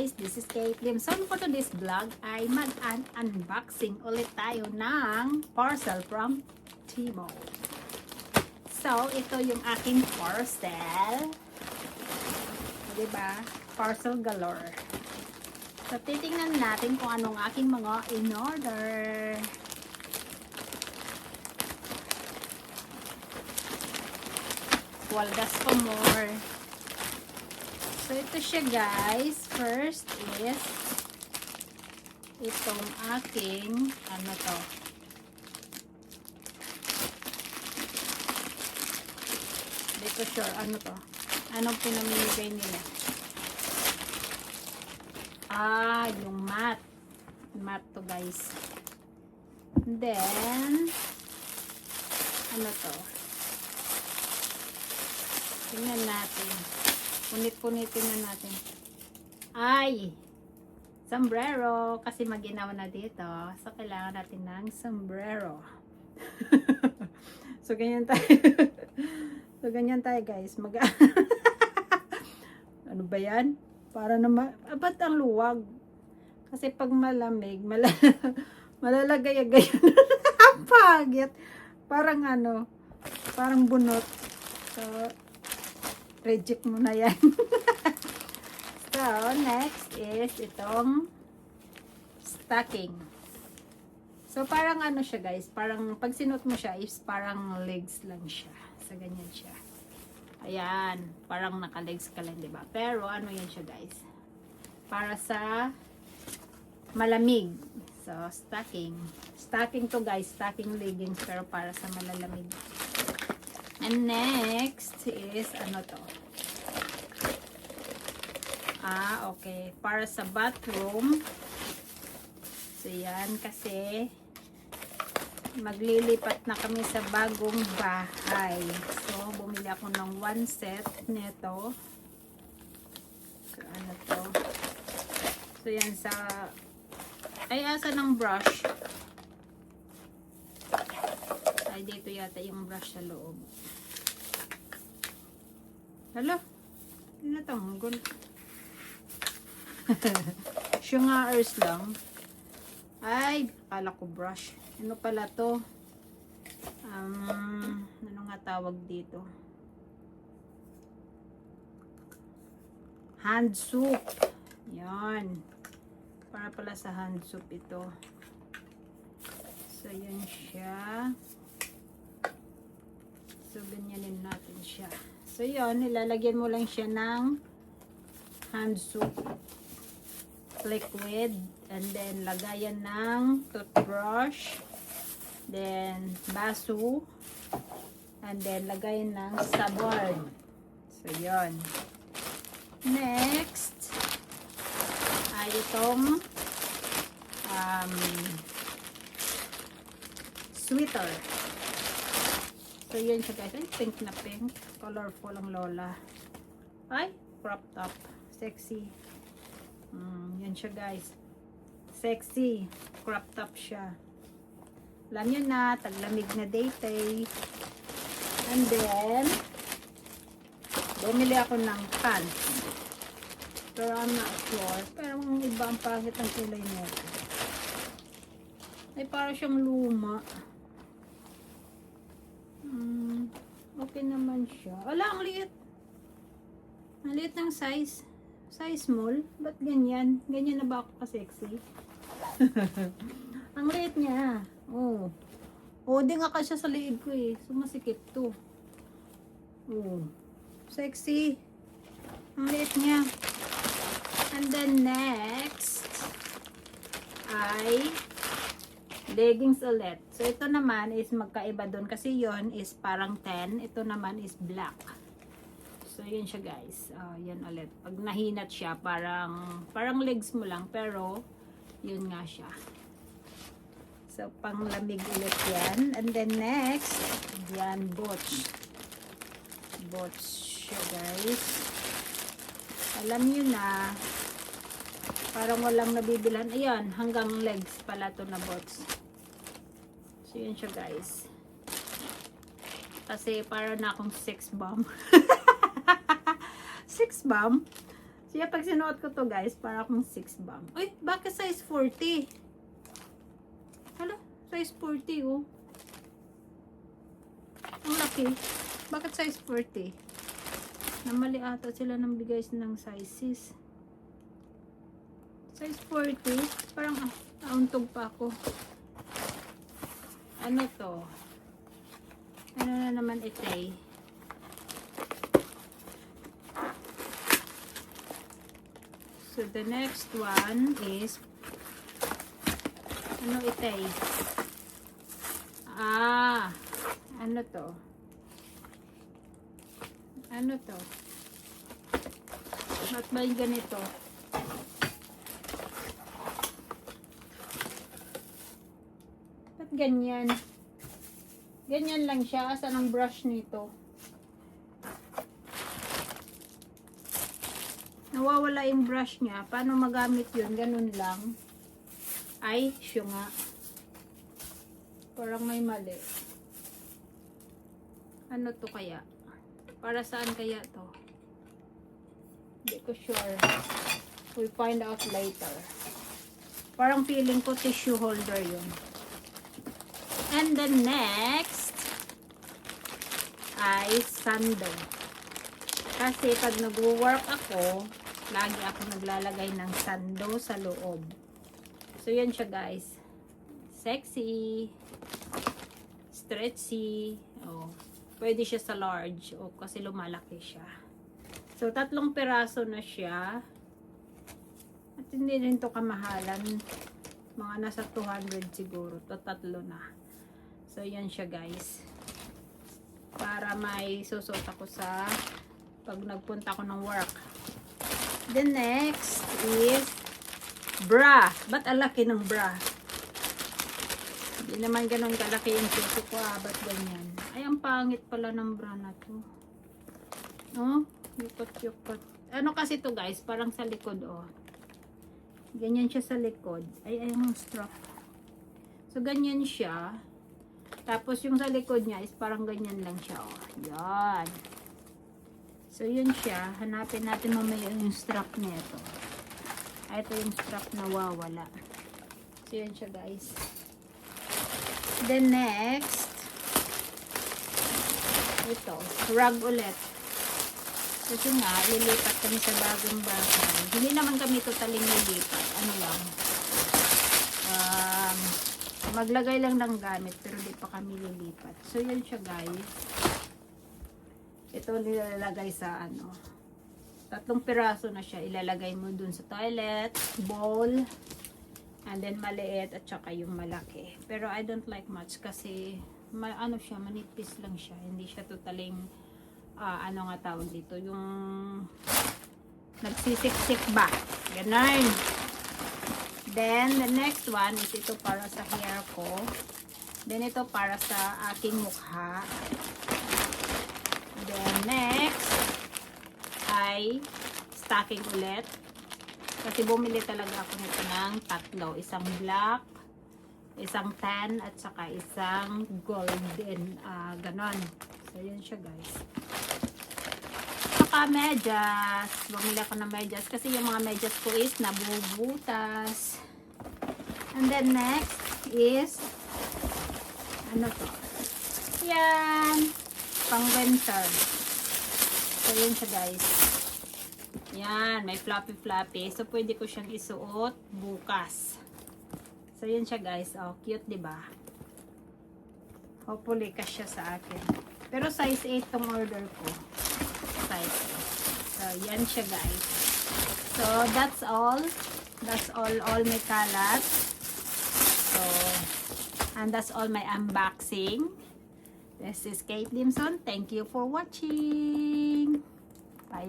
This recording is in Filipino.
guys, this is Kate Lim. So for today's vlog ay mag-unboxing ulit tayo ng parcel from Tmall. So ito yung aking parcel. Diba? Parcel galore. So titingnan natin kung anong aking mga in-order. Waldas for more. So, ito siya guys. First is itong aking ano to. Hindi ko sure ano to. Anong pinamimigay nila? Yung mat. Mat to guys. And then ano to? Tingnan natin. Punit-punitin na natin. Ay! Sombrero. Kasi maginawa na dito. So, kailangan natin ng sombrero. So, ganyan tayo. So, ganyan tayo guys. Ano ba yan? Para naman, ba't ang luwag? Kasi pag malamig, malalagay-agay yun. Ang pagit. Parang ano, parang bunot. So, reject mo na yan. So, next is itong stocking. So, parang ano siya guys, parang pag sinuot mo siya is parang legs lang siya. So, ganyan siya. Ayan, parang naka-legs ka lang, diba? Pero, ano yan siya guys? Para sa malamig. So, stocking. Stocking to guys, stocking leggings, pero para sa malalamig. And next is ano to? Okay. Para sa bathroom. So, yan. Kasi maglilipat na kami sa bagong bahay. So, bumili ako ng 1 set nito. So, ano to? So, yan sa asa ng brush. Ay, dito yata yung brush sa loob. Hala, tinatanggol. Shungars lang. Ay, akala ko brush. Ano pala to? Ano nga tawag dito? Hand soap. Yan. Para pala sa hand soap ito. So, yan siya. So, ganyanin natin siya. So, yun, nilalagyan mo lang siya ng hand soap liquid. And then, lagayan ng toothbrush. Then, baso. And then, lagayan ng sabon. So, yun. Next, ay itong sweater. So, yun siya guys. Ay, pink na pink. Colorful ang lola. Ay, crop top. Sexy. Yan siya guys. Sexy. Crop top siya. Alam nyo na, taglamig na date. And then, bumili ako ng pants. Pero I'm not sure. Pero ang iba ang pangit ang kulay niya. Ay, para siyang luma. Okay naman siya. Wala, ang liit. Ang liit ng size. Size small. Ba't ganyan? Ganyan na ba ako ka-sexy? Ang liit niya. Oh. Oh, di nga kasya sa liig ko eh. Sumasikip to. Oh. Sexy. Ang liit niya. And then next ay leggings ulit. So, ito naman is magkaiba doon. Kasi yon is parang 10. Ito naman is black. So, yun siya guys. Yan ulit. Pag nahinat siya, parang legs mo lang. Pero, yun nga siya. So, pang lamig ulit yan. And then next, yan, boots. Boots siya guys. Alam nyo na, parang walang nabibilhan. Ayan, hanggang legs pala to na boots. So, yun siya guys. Kasi para na akong sex bomb. Sex bomb. Siya pag sinuot ko to guys, para akong 6 bang. Uy, bakit size 40? Hala, size 40 oh. Ang laki. Bakit size 40? Namali ata sila ng bigay ng sizes. Size 40? Parang auntog pa ako. Ano to? Ano na naman ito eh? So the next one is ano ito eh? Ano to? Ano to? Ba't ba yung ganito? Ba't ganyan? Ganyan lang siya. Asan ang brush nito? Nawawala yung brush niya. Paano magamit yun? Ganun lang. Ay, siya nga. Parang may mali. Ano to kaya? Para saan kaya to? Hindi ko sure. We'll find out later. Parang feeling ko tissue holder yun. And the next ay sando. Kasi pag nag-work ako, lagi ako naglalagay ng sando sa loob. So, yan siya guys. Sexy. Stretchy. Oh, pwede siya sa large. Oh, kasi lumalaki siya. So, 3 piraso na siya. At hindi rin to kamahalan. Mga nasa 200 siguro. To 3 na. So, yan siya guys. Para may susot ako sa pag nagpunta ko ng work. The next is bra. Ba't alaki ng bra? Hindi naman ganun kalaki yung suso ko. Ba't ganyan? Ay, ang pangit pala ng bra na to. Oh, yukot-yukot. Ano kasi to guys? Parang sa likod, oh. Ganyan siya sa likod. Ay, yung strap. So, ganyan siya. Tapos, yung sa likod niya is parang ganyan lang siya, oh. Yan. So, yun siya. Hanapin natin mamaya yung strap nito. Ito yung strap na wawala. So, yun siya guys. Then, next. Ito. Rug ulit. Kasi nga, lilipat kami sa bagong bahay. Hindi naman kami totaling lilipat. Ano lang. Maglagay lang ng gamit. Pero di pa kami lilipat. So, yun siya guys. Ito nilalagay sa ano. 3 piraso na siya. Ilalagay mo dun sa toilet, bowl, and then maliit at saka yung malaki. Pero I don't like much kasi ano siya, manipis lang siya. Hindi siya totaling ano nga tawag dito, yung nagsisiksik ba. Ganun. Then the next one is ito para sa hair ko. Then ito para sa aking mukha. Then, next ay stocking ulit. Kasi bumili talaga ako nito ng 3. Isang black, isang tan, at saka isang golden. Ganon. So, yun siya guys. Saka medyas. Bumili ako ng medyas kasi yung mga medyas ko is nabubutas. And then, next is ano to? Yan. Pang winter. So, yun siya guys. Yan. May fluffy. So, pwede ko siyang isuot bukas. So, yun siya guys. Oh, cute diba? Hopefully, kasya sa akin. Pero size 8 tong order ko. Size 8. So, yan siya guys. So, that's all. That's all my kalat. So, and that's all my unboxing. This is Kate Dimson. Thank you for watching. Bye.